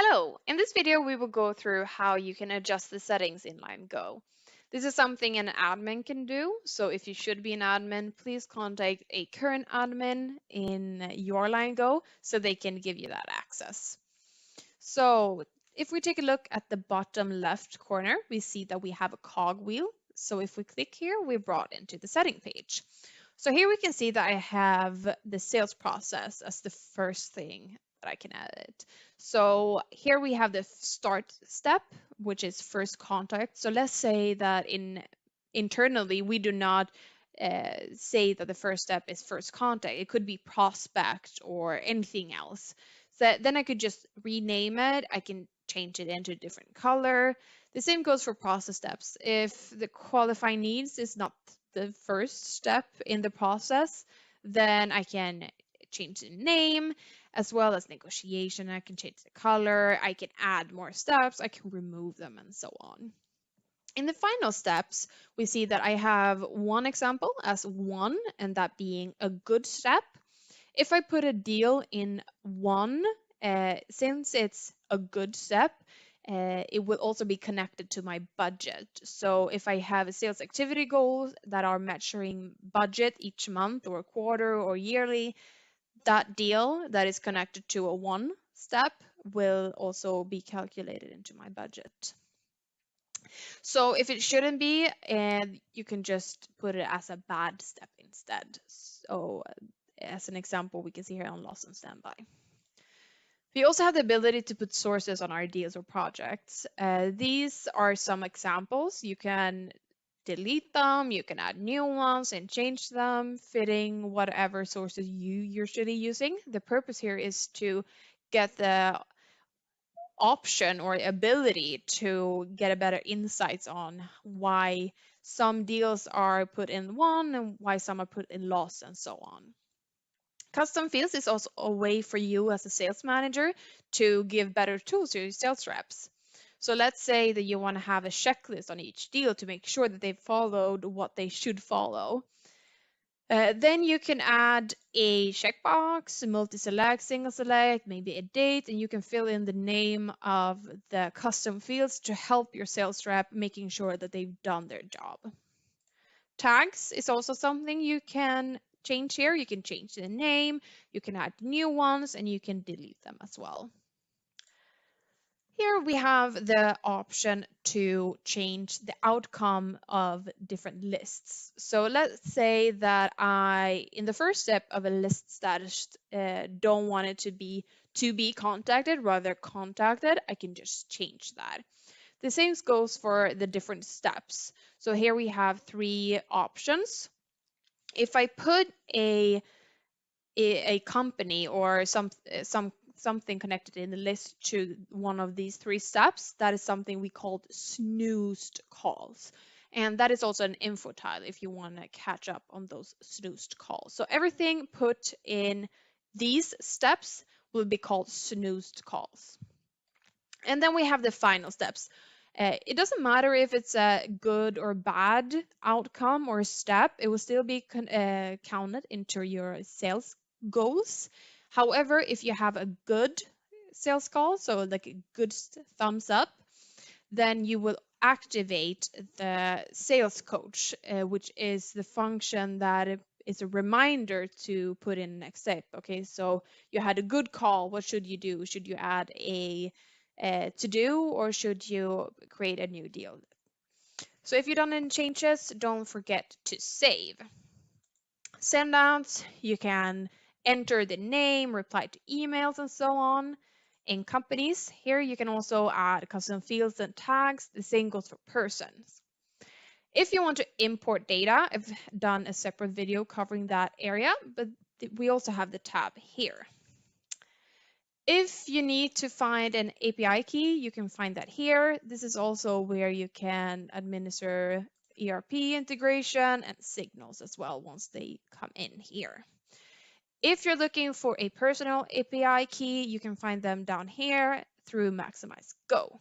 Hello! In this video, we will go through how you can adjust the settings in LineGo. This is something an admin can do, so if you should be an admin, please contact a current admin in your LineGo so they can give you that access. So if we take a look at the bottom left corner, we see that we have a cogwheel. So if we click here, we're brought into the setting page. So here we can see that I have the sales process as the first thing that I can edit. So here we have the start step, which is first contact. So let's say that internally we do not say that the first step is first contact. It could be prospect or anything else. So then I could just rename it. I can change it into a different color. The same goes for process steps. If the qualifying needs is not the first step in the process, then I can change the name as well as negotiation. I can change the color. I can add more steps. I can remove them and so on. In the final steps, we see that I have one example as 1, and that being a good step. If I put a deal in 1, since it's a good step, it will also be connected to my budget. So if I have a sales activity goals that are measuring budget each month or quarter or yearly, that deal that is connected to a 1 step will also be calculated into my budget. So if it shouldn't be, you can just put it as a bad step instead. So as an example, we can see here on loss and standby. We also have the ability to put sources on our deals or projects. These are some examples. You can delete them, you can add new ones and change them, fitting whatever sources you're usually using. The purpose here is to get the option or ability to get a better insights on why some deals are put in 1 and why some are put in loss and so on. Custom fields is also a way for you as a sales manager to give better tools to your sales reps. So let's say that you want to have a checklist on each deal to make sure that they've followed what they should follow. Then you can add a checkbox, multi-select, single select, maybe a date, and you can fill in the name of the custom fields to help your sales rep making sure that they've done their job. Tags is also something you can change here. You can change the name, you can add new ones, and you can delete them as well. Here we have the option to change the outcome of different lists. So let's say that in the first step of a list status, don't want it to be contacted, rather contacted. I can just change that. The same goes for the different steps. So here we have 3 options. If I put a company or something connected in the list to one of these 3 steps, that is something we call snoozed calls. And that is also an info tile if you want to catch up on those snoozed calls. So everything put in these steps will be called snoozed calls. And then we have the final steps. It doesn't matter if it's a good or bad outcome or step, it will still be counted into your sales goals. However, if you have a good sales call, so like a good thumbs up, then you will activate the sales coach, which is the function that is a reminder to put in next step. Okay, so you had a good call. What should you do? Should you add a to do or should you create a new deal? So if you've done any changes, don't forget to save. Send outs, you can enter the name, reply to emails and so on. In companies, here you can also add custom fields and tags. The same goes for persons. If you want to import data, I've done a separate video covering that area, but we also have the tab here. If you need to find an API key, you can find that here. This is also where you can administer ERP integration and signals as well once they come in here. If you're looking for a personal API key, you can find them down here through Maximize Go.